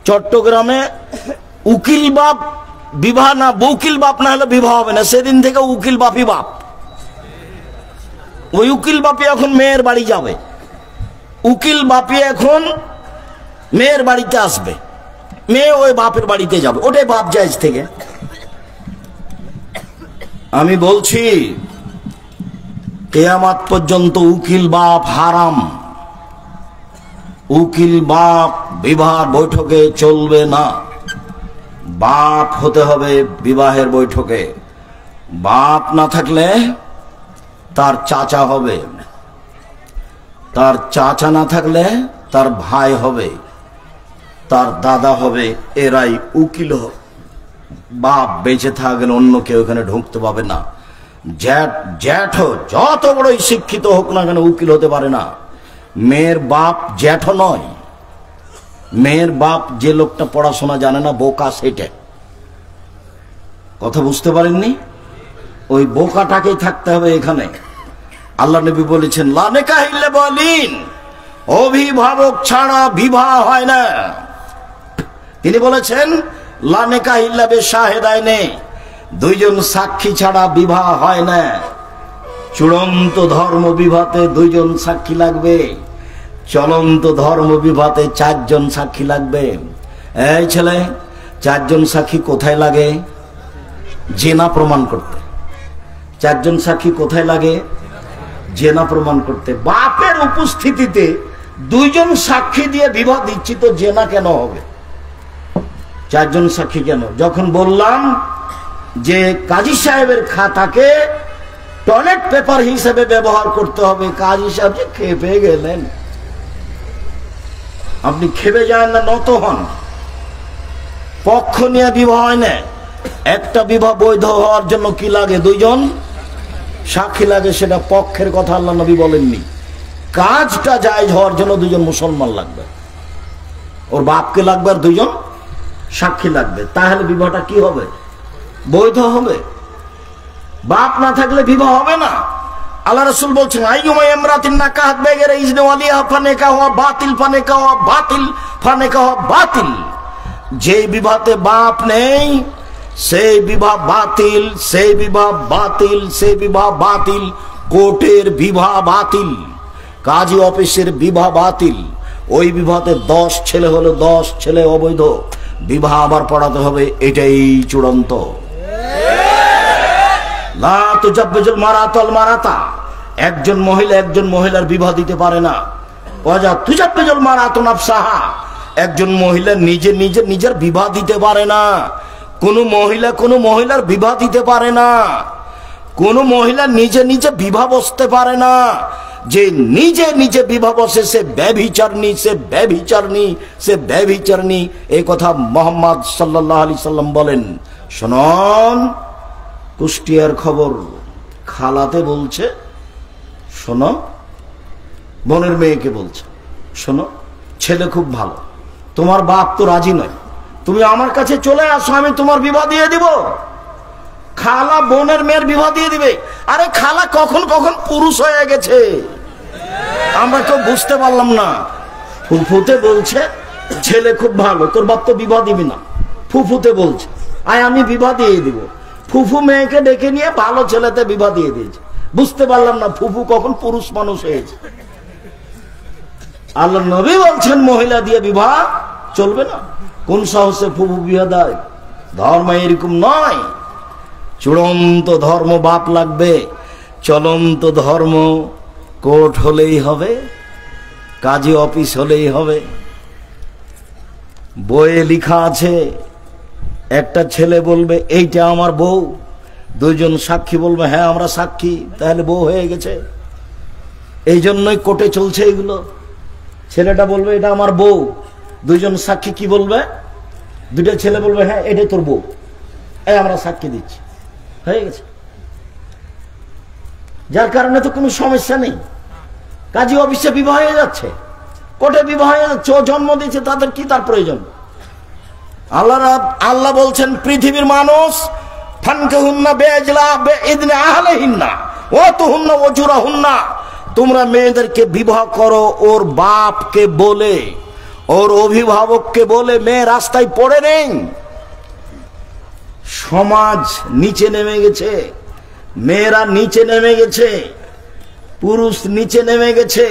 চট্টগ্রামে উকিল বাপ বিবাহ না, বউকিল বাপ না হলে বিবাহ হবে না। সেদিন থেকে উকিল বাপই বাপ। ওই উকিল বাপি এখন মেয়ের বাড়ি যাবে, উকিল বাপি এখন মেয়ের বাড়িতে আসবে, মেয়ে ওই বাপের বাড়িতে যাবে, ওটাই বাপ জায়েজ থেকে। আমি বলছি কিয়ামত পর্যন্ত উকিল বাপ হারাম। উকিল বাপ বিবাহ বৈঠকে চলবে না। বাপ হতে হবে বিবাহের বৈঠকে। বাপ না থাকলে তার চাচা হবে, তার চাচা না থাকলে তার ভাই হবে, তার দাদা হবে, এরাই উকিল হবে। বাপ বেঁচে থাকলে অন্য কেউ এখানে ঢুকতে পাবে না। জ্যাঠ যত বড়ই শিক্ষিত হোক না কেন উকিল হতে পারে না। মেয়ের বাপ জ্যাঠ নয়, মেয়ের বাপ যে লোকটা পড়াশোনা জানে না, বোকা, সেটা। কথা বুঝতে পারেননি? ওই বোকাটাকেই থাকতে হবে এখানে। আল্লাহ নবী বলেছেন লা নিকাহ ইল্লা বিওয়ালিন, অভিভাবক ছাড়া বিবাহ হয় না। তিনি বলেছেন লা নিকাহ ইল্লা বিশাহিদাইনি, দুইজন সাক্ষী ছাড়া বিবাহ হয় না। চূড়ান্ত ধর্ম বিবাহে দুইজন সাক্ষী লাগবে, চলন্ত ধর্ম বিবাহে চারজন সাক্ষী লাগবে। এই ছেলে, চারজন সাক্ষী কোথায় লাগে? জেনা প্রমাণ করতে। চারজন সাক্ষী কোথায় লাগে? জেনা প্রমাণ করতে। বাপের উপস্থিতিতে দুইজন সাক্ষী দিয়ে বিবাহ দিচ্ছি তো জেনা কেন হবে? চারজন সাক্ষী কেন? যখন বললাম যে কাজী সাহেবের খাতাকে টয়লেট পেপার হিসেবে ব্যবহার করতে হবে, কাজী সাহেব যে খেপে গেলেন। আপনি খেপে যান না, নত হন। পক্ষ নিয়ে বিবাহ হয় না। একটা বিবাহ বৈধ হওয়ার জন্য কি লাগে? দুইজন সাক্ষী লাগে। সেটা পক্ষের কথা আল্লাহ নবী বলেননি। কাজটা জায়েজ হওয়ার জন্য দুজন মুসলমান লাগবে, ওর বাপকে লাগবে আর দুইজন সাক্ষী লাগবে। তাহলে বিবাহটা কি হবে? বৈধ হবে। বাপ না থাকলে বিবাহ হবে না। আল্লাহ রাসূল বলছেন আইয়ুমা ইমরাতিন নাকাহাত বিগাইরি ইজনি ওয়ালিহা ফানিকাহু বাতিল, ফানিকাহু বাতিল, ফানিকাহু বাতিল। যে বিবাহে বাপ নেই সেই বিবাহ বাতিল, সেই বিবাহ বাতিল, সেই বিবাহ বাতিল। কোর্টের বিবাহ বাতিল, কাজী অফিসের বিবাহ বাতিল। ওই বিবাহে 10 ছেলে হলো 10 ছেলে অবৈধ। বিবাহ আবার পড়াতে হবে, এটাই চূড়ান্ত। লা তুজাব্বিজুল মারাতুল মারাতা, একজন মহিলা একজন মহিলার বিবাহ দিতে পারে না। ওয়াজা তুজাব্বিজুল মারাতু নাফসাহা, একজন মহিলা নিজের বিবাহ দিতে পারে না। কোন মহিলা কোন মহিলার বিবাহ দিতে পারে না। কোন মহিলা নিজে বিবাহ বসতে পারে না। যে নিজে বিবাহ বসে সে ব্যভিচারণী, সে ব্যভিচারণী, সে ব্যভিচারণী। এই কথা মুহাম্মদ সাল্লাল্লাহু আলাইহি সাল্লাম বলেন। শুনুন, কুষ্টিয়ার খবর, খালাতে বলছে, শোনো, বোনের মেয়েকে বলছে, শোনো, ছেলে খুব ভালো, তোমার বাপ তো রাজি নয়, তুমি আমার কাছে চলে আসো, আমি তোমার বিবাহ দিয়ে দিব। খালা বোনের মেয়ের বিবাহ দিয়ে দিবে। আরে খালা কখন পুরুষ হয়ে গেছে, আমরা কেউ বুঝতে পারলাম না। ফুফুতে বলছে ছেলে খুব ভালো, তোর বাপ তো বিবাহ দিবি না। ফুফুতে বলছে আয় আমি বিবাহ দিয়ে দিব। ফুফু মেয়েকে ডেকে নিয়ে ভালো ছেলেতে বিবাহ দিয়ে দিয়েছে। বুঝতে পারলাম না ফুফু কখন পুরুষ মানুষ হয়েছে। আল্লাহ নবী বলছেন মহিলা দিয়ে বিবাহ চলবে না। কোন সাহসে ফুফু বিবাহ দেয়? ধর্ম এরকম নয়। চূড়ান্ত ধর্ম বাপ লাগবে, চলন্ত ধর্ম কোর্ট হলেই হবে, কাজী অফিস হলেই হবে। বইয়ে লেখা আছে একটা ছেলে বলবে এইটা আমার বউ, দুইজন সাক্ষী বলবে হ্যাঁ আমরা সাক্ষী, তাহলে বউ হয়ে গেছে। এই জন্যই কোর্টে চলছে এগুলো। ছেলেটা বলবে এটা আমার বউ, দুইজন সাক্ষী কি বলবে? দুইটা ছেলে বলবে হ্যাঁ এটাই তোর বউ, এই আমরা সাক্ষী দিচ্ছি, হয়ে গেছে। যার কারণে তো কোনো সমস্যা নেই। কাজী অফিসে বিবাহ হয়ে যাচ্ছে, কোর্টে বিবাহ হয়ে যাচ্ছে। ও জন্ম দিয়েছে, তাদের কি তার প্রয়োজন? আল্লাহ বলছেন পৃথিবীর মানুষ ফানকাহুন্না বিইজলা বিইذن আহলিহিন্না ওয়াতুহুন্না ওয়াজুরাহুন্না, তোমরা মেয়েদেরকে বিবাহ করো ওর বাপকে বলে, ওর অভিভাবককে বলে মেয়ে রাস্তায় পড়ে নেই। সমাজ নিচে নেমে গেছে, মেয়েরা নিচে নেমে গেছে, পুরুষ নিচে নেমে গেছে।